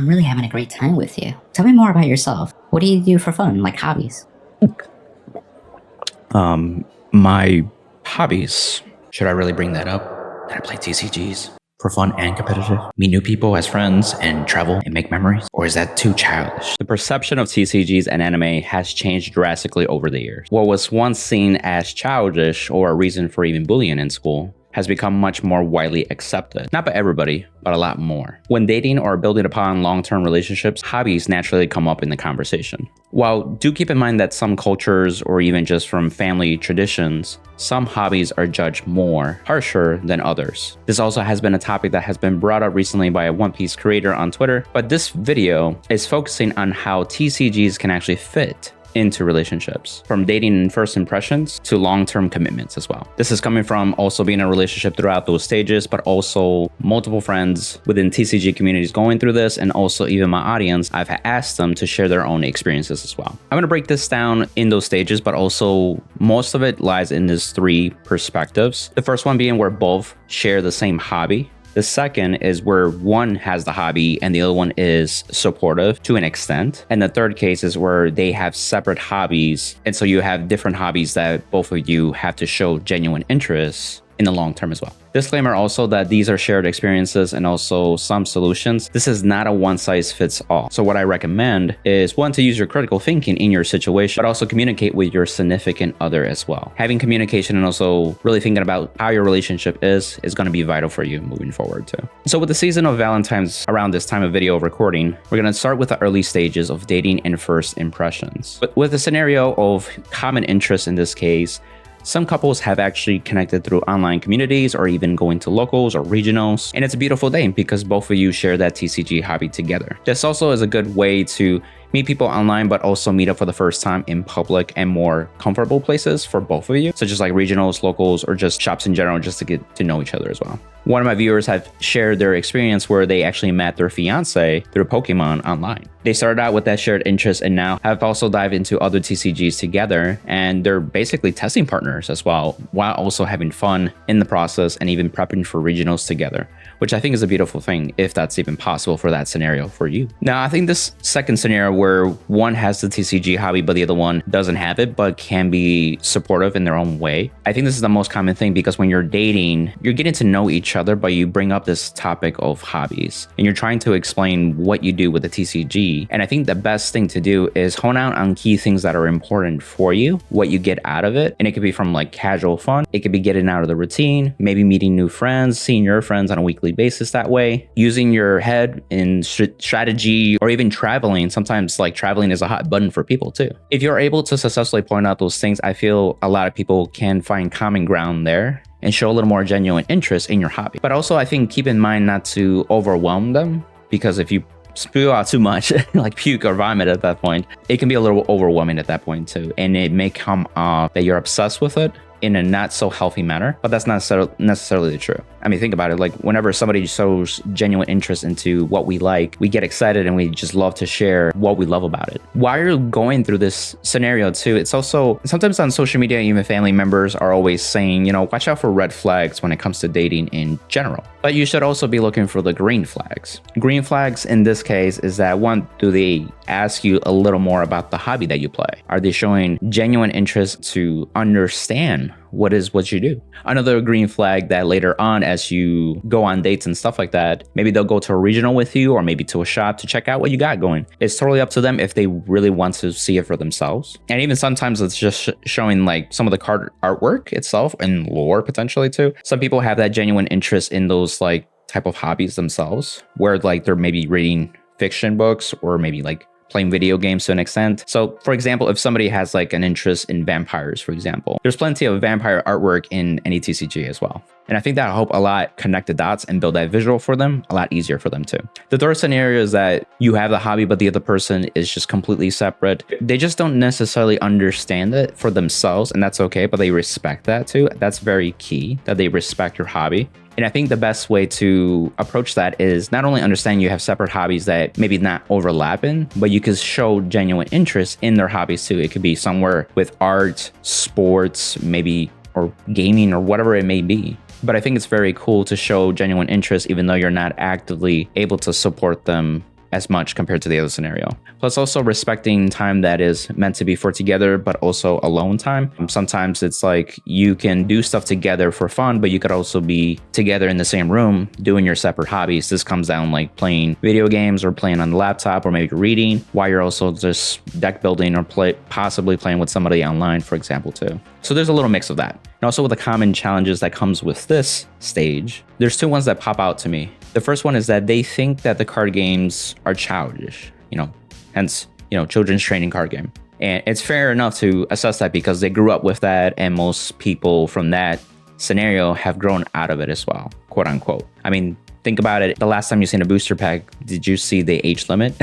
I'm really having a great time with you. Tell me more about yourself. What do you do for fun, like hobbies? My hobbies. Should I really bring that up? That I play TCGs for fun and competitive, meet new people as friends, and travel and make memories? Or is that too childish? The perception of TCGs and anime has changed drastically over the years. What was once seen as childish or a reason for even bullying in school has become much more widely accepted. Not by everybody, but a lot more. When dating or building upon long-term relationships, hobbies naturally come up in the conversation. While do keep in mind that some cultures, or even just from family traditions, some hobbies are judged more harsher than others. This also has been a topic that has been brought up recently by a One Piece creator on Twitter, but this video is focusing on how TCGs can actually fit into relationships, from dating and first impressions to long-term commitments as well. This is coming from also being in a relationship throughout those stages, but also multiple friends within TCG communities going through this, and also even my audience, I've asked them to share their own experiences as well. I'm going to break this down in those stages, but also most of it lies in these three perspectives. The first one being where both share the same hobby. The second is where one has the hobby and the other one is supportive to an extent. And the third case is where they have separate hobbies. And so you have different hobbies that both of you have to show genuine interest in the long term as well. Disclaimer also that these are shared experiences and also some solutions. This is not a one size fits all. So what I recommend is, one, to use your critical thinking in your situation, but also communicate with your significant other as well. Having communication and also really thinking about how your relationship is going to be vital for you moving forward too. So with the season of Valentine's around this time of video recording, we're going to start with the early stages of dating and first impressions. But with the scenario of common interest in this case, some couples have actually connected through online communities or even going to locals or regionals. And it's a beautiful day because both of you share that TCG hobby together. This also is a good way to meet people online, but also meet up for the first time in public and more comfortable places for both of you, such as like regionals, locals, or just shops in general, just to get to know each other as well. One of my viewers have shared their experience where they actually met their fiance through Pokemon online. They started out with that shared interest and now have also dived into other TCGs together, and they're basically testing partners as well, while also having fun in the process and even prepping for regionals together, which I think is a beautiful thing if that's even possible for that scenario for you. Now, I think this second scenario where one has the TCG hobby, but the other one doesn't have it, but can be supportive in their own way. I think this is the most common thing because when you're dating, you're getting to know each other, but you bring up this topic of hobbies and you're trying to explain what you do with the TCG. And I think the best thing to do is hone out on key things that are important for you, what you get out of it. And it could be from like casual fun. It could be getting out of the routine, maybe meeting new friends, seeing your friends on a weekly basis that way, using your head in strategy, or even traveling. Sometimes like traveling is a hot button for people too. If you're able to successfully point out those things, I feel a lot of people can find common ground there and show a little more genuine interest in your hobby. But also I think keep in mind not to overwhelm them, because if you spew out too much, like puke or vomit at that point, it can be a little overwhelming at that point too. And it may come off that you're obsessed with it in a not so healthy manner, but that's not necessarily true. I mean, think about it. Like whenever somebody shows genuine interest into what we like, we get excited and we just love to share what we love about it. While you're going through this scenario too, it's also sometimes on social media, even family members are always saying, you know, watch out for red flags when it comes to dating in general. But you should also be looking for the green flags. Green flags in this case is that, one, do they ask you a little more about the hobby that you play? Are they showing genuine interest to understand what you do? Another green flag that later on, as you go on dates and stuff like that, maybe they'll go to a regional with you or maybe to a shop to check out what you got going. It's totally up to them if they really want to see it for themselves. And even sometimes it's just showing like some of the card artwork itself and lore potentially too. Some people have that genuine interest in those like type of hobbies themselves, where like they're maybe reading fiction books or maybe like playing video games to an extent. So for example, if somebody has like an interest in vampires, for example, there's plenty of vampire artwork in any TCG as well. And I think that'll help a lot connect the dots and build that visual for them a lot easier for them too. The third scenario is that you have the hobby, but the other person is just completely separate. They just don't necessarily understand it for themselves, and that's okay, but they respect that too. That's very key, that they respect your hobby. And I think the best way to approach that is not only understand you have separate hobbies that maybe not overlapping, but you can show genuine interest in their hobbies too. It could be somewhere with art, sports, maybe, or gaming, or whatever it may be. But I think it's very cool to show genuine interest even though you're not actively able to support them as much compared to the other scenario. Plus also respecting time that is meant to be for together, but also alone time. Sometimes it's like you can do stuff together for fun, but you could also be together in the same room doing your separate hobbies. This comes down like playing video games or playing on the laptop, or maybe reading while you're also just deck building or possibly playing with somebody online, for example, too. So there's a little mix of that. And also with the common challenges that comes with this stage, there's two ones that pop out to me. The first one is that they think that the card games are childish, hence, children's training card game. And it's fair enough to assess that because they grew up with that, and most people from that scenario have grown out of it as well, quote unquote. I mean, think about it. The last time you seen a booster pack, did you see the age limit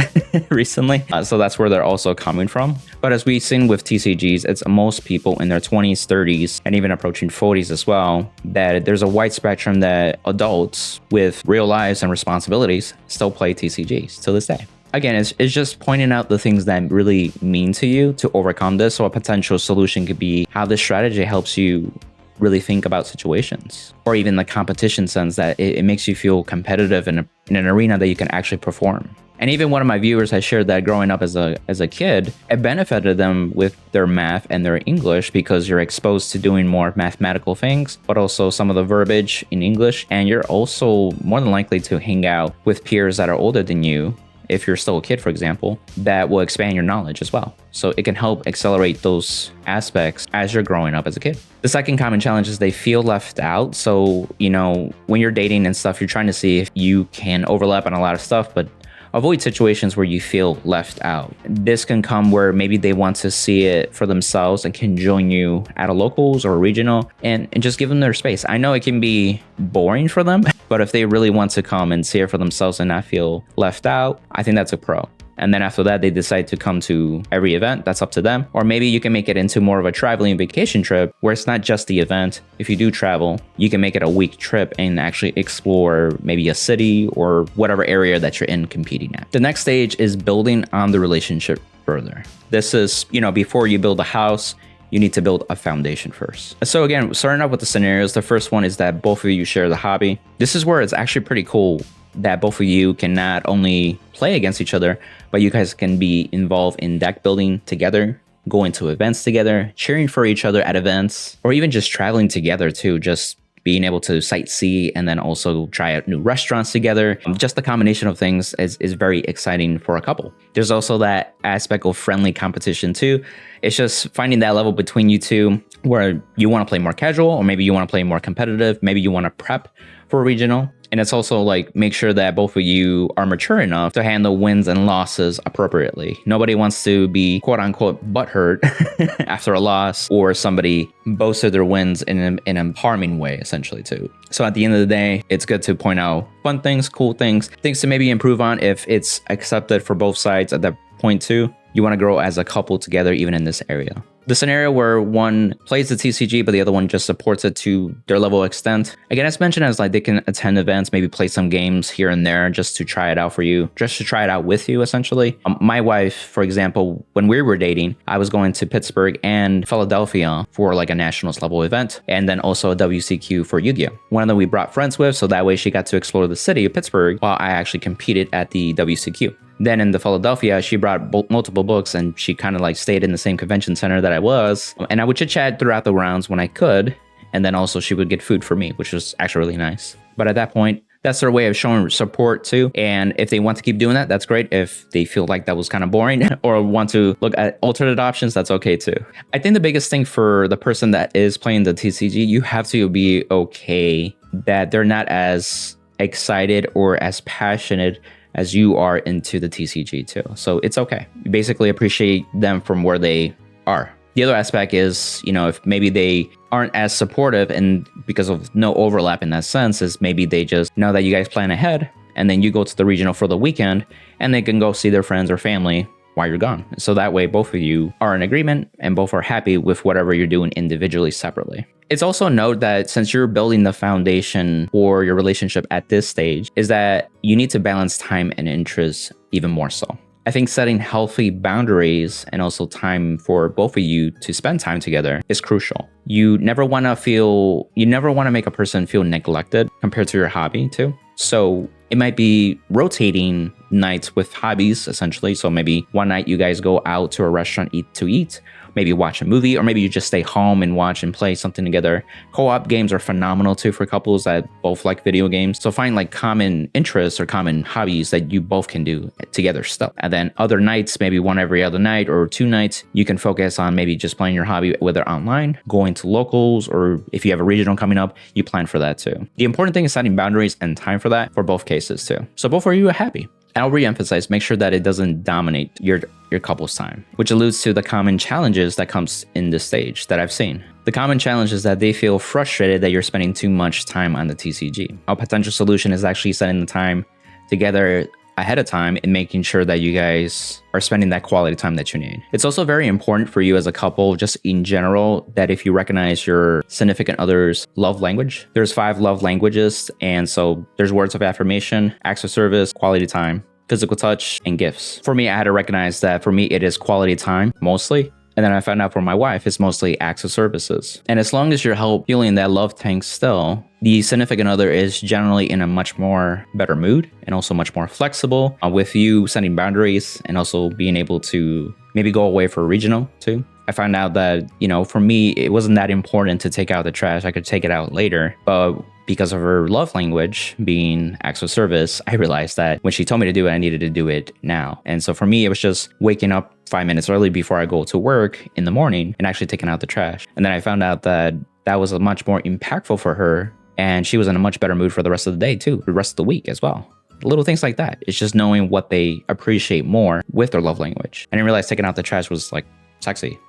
recently? So that's where they're also coming from. But as we've seen with TCGs, it's most people in their 20s, 30s, and even approaching 40s as well, that there's a wide spectrum that adults with real lives and responsibilities still play TCGs to this day. Again, it's just pointing out the things that really mean to you to overcome this. So a potential solution could be how this strategy helps you really think about situations, or even the competition sense that it makes you feel competitive in an arena that you can actually perform. And even one of my viewers has shared that growing up as a kid, it benefited them with their math and their English because you're exposed to doing more mathematical things, but also some of the verbiage in English. And you're also more than likely to hang out with peers that are older than you, if you're still a kid, for example, that will expand your knowledge as well. So it can help accelerate those aspects as you're growing up as a kid. The second common challenge is they feel left out. So, when you're dating and stuff, you're trying to see if you can overlap on a lot of stuff, but avoid situations where you feel left out. This can come where maybe they want to see it for themselves and can join you at a locals or a regional and just give them their space. I know it can be boring for them, but if they really want to come and see it for themselves and not feel left out, I think that's a pro. And then after that, they decide to come to every event. That's up to them. Or maybe you can make it into more of a traveling vacation trip where it's not just the event. If you do travel, you can make it a week trip and actually explore maybe a city or whatever area that you're in competing at. The next stage is building on the relationship further. This is, before you build a house, you need to build a foundation first. So again, starting out with the scenarios, the first one is that both of you share the hobby. This is where it's actually pretty cool that both of you can not only play against each other, but you guys can be involved in deck building together, going to events together, cheering for each other at events, or even just traveling together too, just being able to sightsee and then also try out new restaurants together. Just the combination of things is very exciting for a couple. There's also that aspect of friendly competition too. It's just finding that level between you two where you want to play more casual, or maybe you want to play more competitive, maybe you want to prep for a regional. And it's also like make sure that both of you are mature enough to handle wins and losses appropriately. Nobody wants to be quote unquote butthurt after a loss, or somebody boasted their wins in an harming way, essentially too. So at the end of the day, it's good to point out fun things, cool things, things to maybe improve on if it's accepted for both sides at that point too. You want to grow as a couple together, even in this area. The scenario where one plays the TCG, but the other one just supports it to their level of extent. Again, as mentioned, as like they can attend events, maybe play some games here and there just to try it out for you, just to try it out with you, essentially. My wife, for example, when we were dating, I was going to Pittsburgh and Philadelphia for like a nationals level event, and then also a WCQ for Yu-Gi-Oh! One of them we brought friends with, so that way she got to explore the city of Pittsburgh while I actually competed at the WCQ. Then in the Philadelphia, she brought multiple books, and she kind of like stayed in the same convention center that I was. And I would chit chat throughout the rounds when I could. And then also she would get food for me, which was actually really nice. But at that point, that's their way of showing support too. And if they want to keep doing that, that's great. If they feel like that was kind of boring or want to look at alternate options, that's okay too. I think the biggest thing for the person that is playing the TCG, you have to be okay that they're not as excited or as passionate as you are into the TCG too. So it's okay. You basically appreciate them from where they are. The other aspect is, if maybe they aren't as supportive, and because of no overlap in that sense, is maybe they just know that you guys plan ahead and then you go to the regional for the weekend and they can go see their friends or family while you're gone. So that way both of you are in agreement and both are happy with whatever you're doing individually, separately. It's also a note that since you're building the foundation for your relationship at this stage, is that you need to balance time and interest even more so. I think setting healthy boundaries and also time for both of you to spend time together is crucial. You never want to make a person feel neglected compared to your hobby too. So it might be rotating nights with hobbies, essentially. So maybe one night you guys go out to a restaurant to eat, maybe watch a movie, or maybe you just stay home and watch and play something together. Co-op games are phenomenal too for couples that both like video games. So find like common interests or common hobbies that you both can do together still. And then other nights, maybe one every other night or 2 nights, you can focus on maybe just playing your hobby, whether online, going to locals, or if you have a regional coming up, you plan for that too. The important thing is setting boundaries and time for that for both cases too. So both of you are happy. And I'll re-emphasize, make sure that it doesn't dominate your couple's time, which alludes to the common challenges that comes in this stage that I've seen. The common challenge is that they feel frustrated that you're spending too much time on the TCG. A potential solution is actually setting the time together ahead of time and making sure that you guys are spending that quality time that you need. It's also very important for you as a couple, just in general, that if you recognize your significant other's love language, there's 5 love languages. And so there's words of affirmation, acts of service, quality time, physical touch, and gifts. For me, I had to recognize that for me, it is quality time mostly. And then I found out for my wife, it's mostly acts of services. And as long as you're fueling that love tank still, the significant other is generally in a much more better mood and also much more flexible with you setting boundaries and also being able to maybe go away for a regional too. I found out that, for me, it wasn't that important to take out the trash. I could take it out later, but because of her love language being acts of service, I realized that when she told me to do it, I needed to do it now. And so for me, it was just waking up 5 minutes early before I go to work in the morning and actually taking out the trash. And then I found out that that was a much more impactful for her, and she was in a much better mood for the rest of the day too, the rest of the week as well. Little things like that. It's just knowing what they appreciate more with their love language. I didn't realize taking out the trash was like sexy,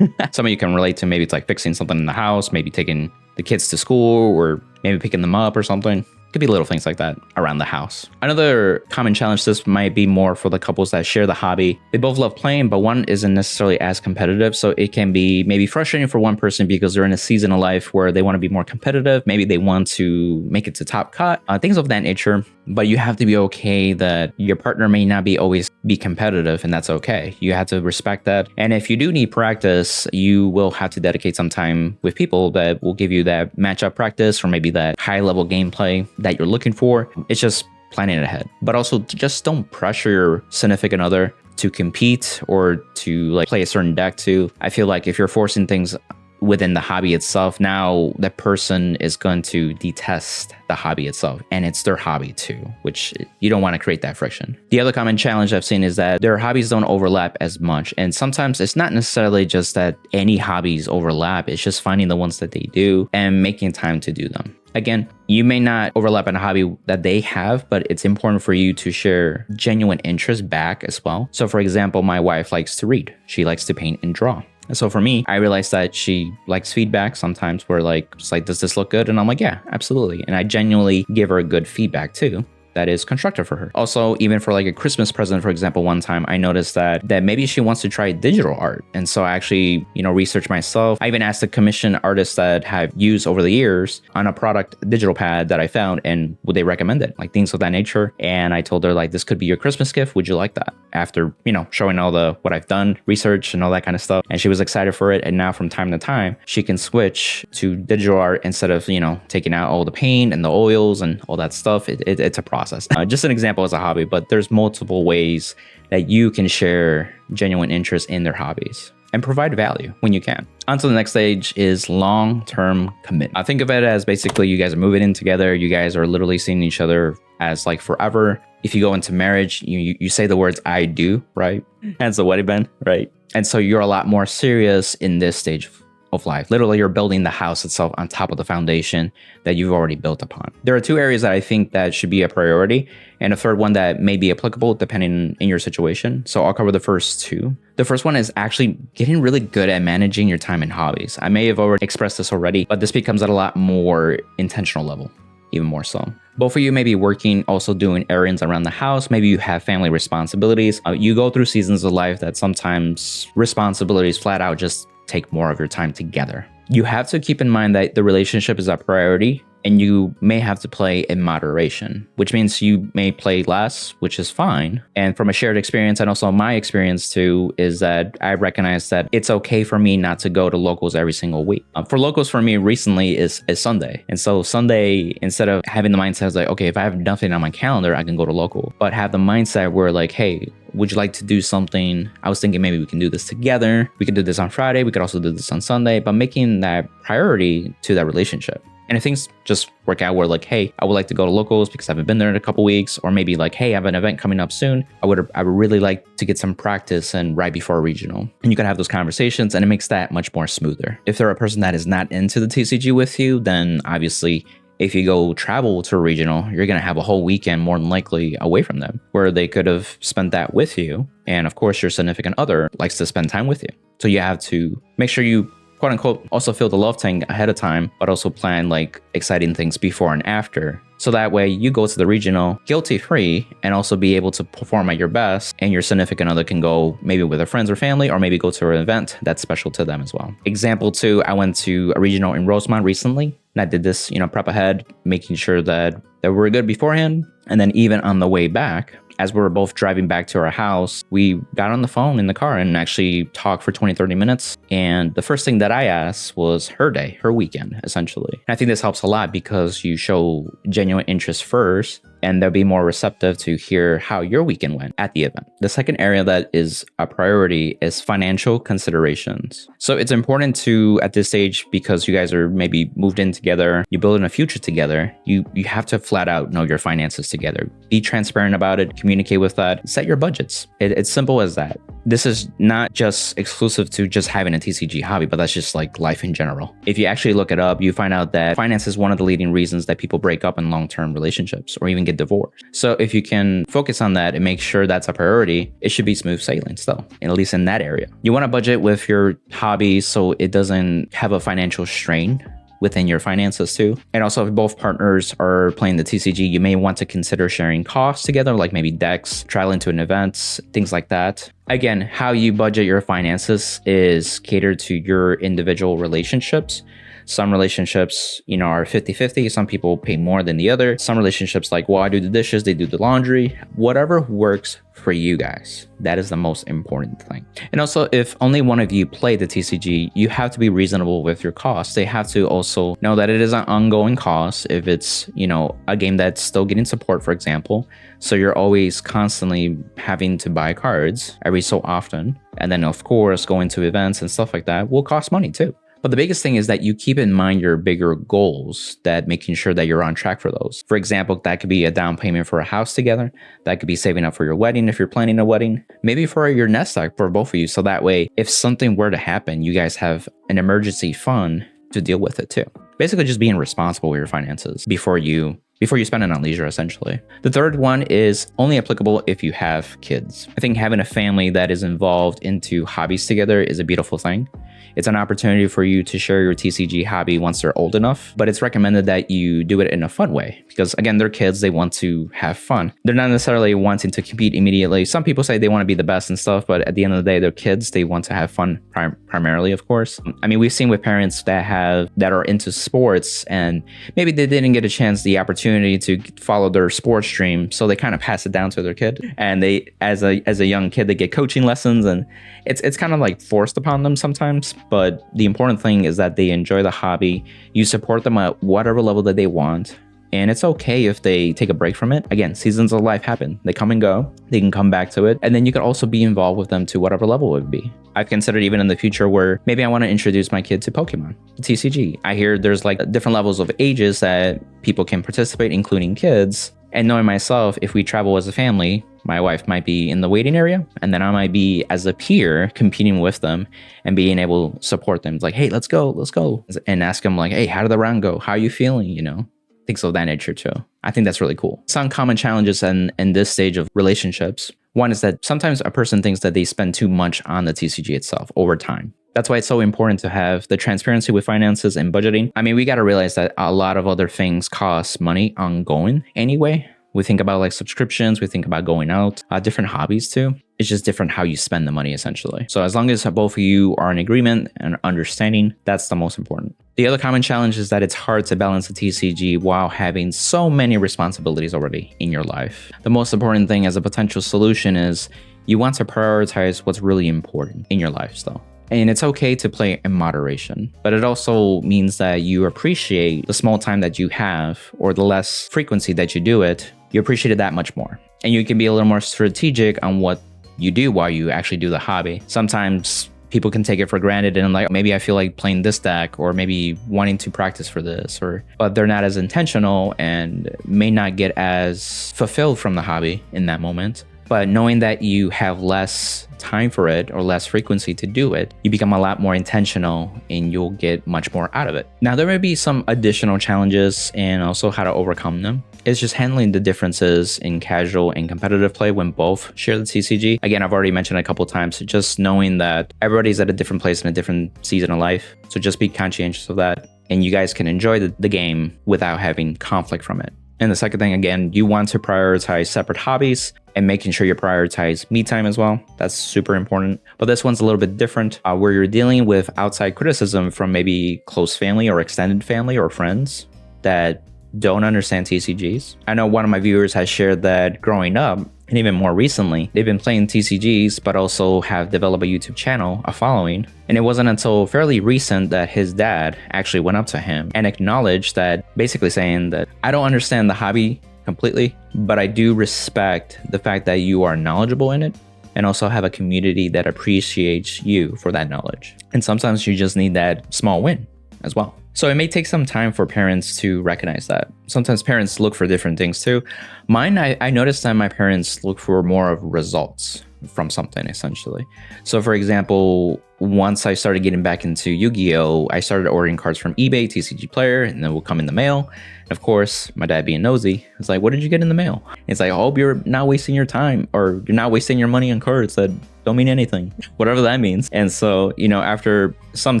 Some of you can relate to maybe it's like fixing something in the house, maybe taking the kids to school, or maybe picking them up or something. Could be little things like that around the house. Another common challenge, this might be more for the couples that share the hobby. They both love playing, but one isn't necessarily as competitive. So it can be maybe frustrating for one person because they're in a season of life where they want to be more competitive. Maybe they want to make it to top cut, things of that nature. But you have to be okay that your partner may not always be competitive, and that's okay. You have to respect that. And if you do need practice, you will have to dedicate some time with people that will give you that matchup practice or maybe that high level gameplay that you're looking for. It's just planning it ahead. But also just don't pressure your significant other to compete or to play a certain deck too. I feel like if you're forcing things within the hobby itself, now that person is going to detest the hobby itself, and it's their hobby too, which you don't want to create that friction. The other common challenge I've seen is that their hobbies don't overlap as much, and sometimes it's not necessarily just that any hobbies overlap, it's just finding the ones that they do and making time to do them. Again, you may not overlap in a hobby that they have, but it's important for you to share genuine interest back as well. So for example, my wife likes to read. She likes to paint and draw. So for me, I realized that she likes feedback sometimes where does this look good? And I'm like, yeah, absolutely. And I genuinely give her good feedback too. That is constructive for her. Also, even for a Christmas present, for example, one time I noticed that maybe she wants to try digital art. And so I actually, researched myself. I even asked the commission artists that have used over the years on a product digital pad that I found, and would they recommend it? Things of that nature. And I told her this could be your Christmas gift. Would you like that? After, showing all what I've done, research and all that kind of stuff. And she was excited for it. And now from time to time, she can switch to digital art instead of, taking out all the paint and the oils and all that stuff. It's a process. Just an example as a hobby, but there's multiple ways that you can share genuine interest in their hobbies and provide value when you can. On to the next stage is long-term commitment. I think of it as basically you guys are moving in together. You guys are literally seeing each other as forever. If you go into marriage, you say the words "I do," right? Hence the wedding band, right? And so you're a lot more serious in this stage of life. Literally, you're building the house itself on top of the foundation that you've already built upon. There are 2 areas that I think that should be a priority, and a third one that may be applicable depending in your situation. So I'll cover the first 2. The first one is actually getting really good at managing your time and hobbies. I may have already expressed this already, but this becomes at a lot more intentional level, even more so. Both of you may be working, also doing errands around the house. Maybe you have family responsibilities. You go through seasons of life that sometimes responsibilities flat out just take more of your time together. You have to keep in mind that the relationship is a priority and you may have to play in moderation, which means you may play less, which is fine. And from a shared experience and also my experience too, is that I recognize that it's okay for me not to go to locals every single week. For locals for me recently is Sunday. And so Sunday, instead of having the mindset of like, okay, if I have nothing on my calendar, I can go to local, but have the mindset where like, hey, would you like to do something? I was thinking maybe we can do this together. We could do this on Friday. We could also do this on Sunday, but making that priority to that relationship. And if things just work out where like, hey, I would like to go to locals because I haven't been there in a couple weeks, or maybe like, hey, I have an event coming up soon. I would really like to get some practice and right before a regional. And you can have those conversations and it makes that much more smoother. If they're a person that is not into the TCG with you, then obviously if you go travel to a regional, you're going to have a whole weekend more than likely away from them, where they could have spent that with you. And of course, your significant other likes to spend time with you. So you have to make sure you, quote unquote, also fill the love tank ahead of time, but also plan like exciting things before and after. So that way you go to the regional guilty free and also be able to perform at your best, and your significant other can go maybe with their friends or family, or maybe go to an event that's special to them as well. Example two, I went to a regional in Rosemont recently, and I did this, prep ahead, making sure that we were good beforehand. And then even on the way back, as we were both driving back to our house, we got on the phone in the car and actually talked for 20, 30 minutes. And the first thing that I asked was her day, her weekend, essentially. And I think this helps a lot because you show genuine interest first, and they'll be more receptive to hear how your weekend went at the event. The second area that is a priority is financial considerations. So it's important to, at this stage, because you guys are maybe moved in together, you're building a future together, you have to flat out know your finances together. Be transparent about it, communicate with that, set your budgets. It's simple as that. This is not just exclusive to just having a TCG hobby, but that's just like life in general. If you actually look it up, you find out that finance is one of the leading reasons that people break up in long-term relationships or even get divorced. So if you can focus on that and make sure that's a priority, it should be smooth sailing still, at least in that area. You want to budget with your hobby so it doesn't have a financial strain within your finances too. And also, if both partners are playing the TCG, you may want to consider sharing costs together, like maybe decks, traveling to an event, things like that. Again, how you budget your finances is catered to your individual relationships. Some relationships, are 50-50. Some people pay more than the other. Some relationships like, well, I do the dishes, they do the laundry. Whatever works for you guys. That is the most important thing. And also, if only one of you play the TCG, you have to be reasonable with your costs. They have to also know that it is an ongoing cost if it's, a game that's still getting support, for example. So you're always constantly having to buy cards every so often. And then, of course, going to events and stuff like that will cost money too. But the biggest thing is that you keep in mind your bigger goals, that making sure that you're on track for those. For example, that could be a down payment for a house together. That could be saving up for your wedding if you're planning a wedding. Maybe for your nest egg for both of you. So that way, if something were to happen, you guys have an emergency fund to deal with it too. Basically just being responsible with your finances before you spend it on leisure, essentially. The third one is only applicable if you have kids. I think having a family that is involved into hobbies together is a beautiful thing. It's an opportunity for you to share your TCG hobby once they're old enough, but it's recommended that you do it in a fun way because, again, they're kids, they want to have fun. They're not necessarily wanting to compete immediately. Some people say they want to be the best and stuff, but at the end of the day, they're kids. They want to have fun primarily, of course. I mean, we've seen with parents that are into sports and maybe they didn't get the opportunity to follow their sports stream, so they kind of pass it down to their kid. And they, as a young kid, they get coaching lessons, and it's kind of like forced upon them sometimes. But the important thing is that they enjoy the hobby. You support them at whatever level that they want. And it's okay if they take a break from it. Again, seasons of life happen. They come and go. They can come back to it. And then you can also be involved with them to whatever level it would be. I've considered even in the future where maybe I want to introduce my kid to Pokemon, TCG. I hear there's like different levels of ages that people can participate, including kids. And knowing myself, if we travel as a family, my wife might be in the waiting area, and then I might be as a peer competing with them and being able to support them. It's like, hey, let's go. And ask them like, hey, how did the round go? How are you feeling? Things of that nature too. I think that's really cool. Some common challenges in this stage of relationships. One is that sometimes a person thinks that they spend too much on the TCG itself over time. That's why it's so important to have the transparency with finances and budgeting. I mean, we got to realize that a lot of other things cost money ongoing anyway. We think about like subscriptions, we think about going out, different hobbies too. It's just different how you spend the money, essentially. So as long as both of you are in agreement and understanding, that's the most important. The other common challenge is that it's hard to balance a TCG while having so many responsibilities already in your life. The most important thing as a potential solution is you want to prioritize what's really important in your lifestyle. And it's okay to play in moderation, but it also means that you appreciate the small time that you have, or the less frequency that you do it, you appreciate it that much more. And you can be a little more strategic on what you do while you actually do the hobby. Sometimes people can take it for granted and like, maybe I feel like playing this deck, or maybe wanting to practice for this, but they're not as intentional and may not get as fulfilled from the hobby in that moment. But knowing that you have less time for it or less frequency to do it, you become a lot more intentional and you'll get much more out of it. Now, there may be some additional challenges and also how to overcome them. It's just handling the differences in casual and competitive play when both share the TCG. Again, I've already mentioned a couple times, just knowing that everybody's at a different place in a different season of life. So just be conscientious of that. And you guys can enjoy the game without having conflict from it. And the second thing, again, you want to prioritize separate hobbies and making sure you prioritize me time as well. That's super important. But this one's a little bit different, where you're dealing with outside criticism from maybe close family or extended family or friends that don't understand TCGs. I know one of my viewers has shared that growing up, and even more recently, they've been playing TCGs, but also have developed a YouTube channel, a following. And it wasn't until fairly recent that his dad actually went up to him and acknowledged that, basically saying that, I don't understand the hobby completely, but I do respect the fact that you are knowledgeable in it and also have a community that appreciates you for that knowledge. And sometimes you just need that small win as well. So it may take some time for parents to recognize that. Sometimes parents look for different things too. Mine, I noticed that my parents look for more of results from something, essentially. So for example, once I started getting back into Yu-Gi-Oh, I started ordering cards from eBay, TCG Player, and then will come in the mail. And of course, my dad being nosy, was like, what did you get in the mail? It's like, I hope you're not wasting your time, or you're not wasting your money on cards that don't mean anything, whatever that means. And so, after some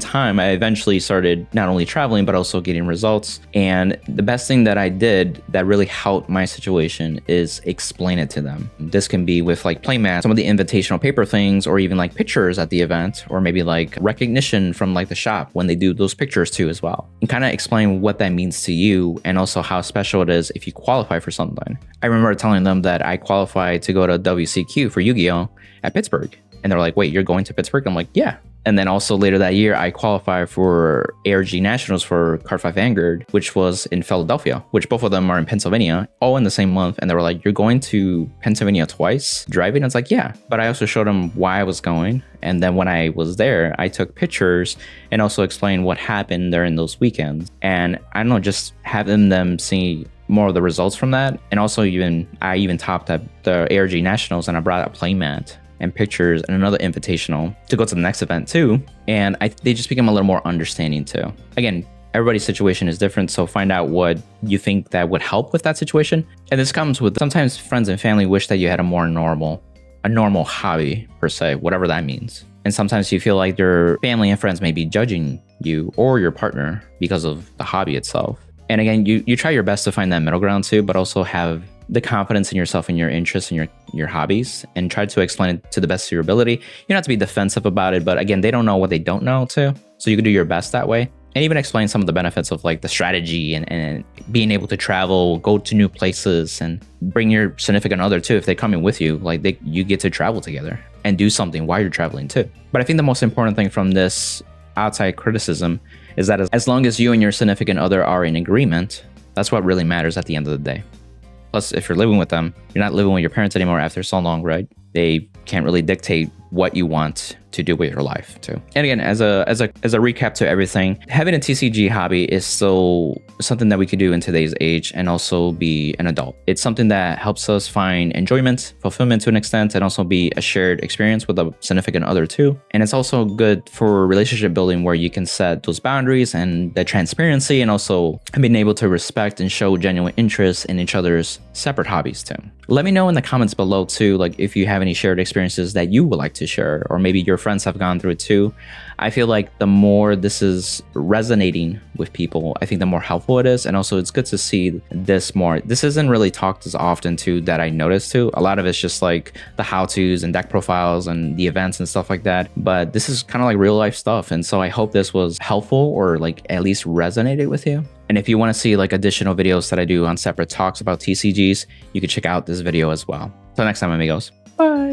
time, I eventually started not only traveling, but also getting results. And the best thing that I did that really helped my situation is explain it to them. This can be with like playmats, some of the invitational paper things, or even like pictures at the event, or maybe like recognition from like the shop when they do those pictures too as well. And kind of explain what that means to you, and also how special it is if you qualify for something. I remember telling them that I qualified to go to WCQ for Yu-Gi-Oh at Pittsburgh. And they're like, wait, you're going to Pittsburgh? I'm like, yeah. And then also later that year, I qualified for ARG Nationals for Card 5 Vanguard, which was in Philadelphia, which both of them are in Pennsylvania, all in the same month. And they were like, you're going to Pennsylvania twice driving? I was like, yeah. But I also showed them why I was going. And then when I was there, I took pictures and also explained what happened during those weekends. And I don't know, just having them see more of the results from that. And also I even topped at the ARG Nationals, and I brought a playmat and pictures and another invitational to go to the next event too. And they just become a little more understanding too. Again, everybody's situation is different, so find out what you think that would help with that situation. And this comes with sometimes friends and family wish that you had a normal hobby per se, whatever that means. And sometimes you feel like your family and friends may be judging you or your partner because of the hobby itself. And again, you try your best to find that middle ground too, but also have the confidence in yourself and your interests and your hobbies, and try to explain it to the best of your ability. You don't have to be defensive about it, but again, they don't know what they don't know too. So you can do your best that way. And even explain some of the benefits of like the strategy and being able to travel, go to new places, and bring your significant other too. If they come in with you, like you get to travel together and do something while you're traveling too. But I think the most important thing from this outside criticism is that as long as you and your significant other are in agreement, that's what really matters at the end of the day. Plus, if you're living with them, you're not living with your parents anymore after so long, right? They can't really dictate what you want to do with your life too. And again, as a recap to everything, having a TCG hobby is still something that we could do in today's age and also be an adult. It's something that helps us find enjoyment, fulfillment to an extent, and also be a shared experience with a significant other too. And it's also good for relationship building, where you can set those boundaries and the transparency, and also being able to respect and show genuine interest in each other's separate hobbies too. Let me know in the comments below too, like if you have any shared experiences that you would like to share, or maybe your friends have gone through it too. I feel like the more this is resonating with people, I think the more helpful it is. And also it's good to see this more. This isn't really talked as often too that I noticed too. A lot of it's just like the how-tos and deck profiles and the events and stuff like that. But this is kind of like real life stuff. And so I hope this was helpful or like at least resonated with you. And if you want to see like additional videos that I do on separate talks about TCGs, you can check out this video as well. Till next time, amigos. Bye.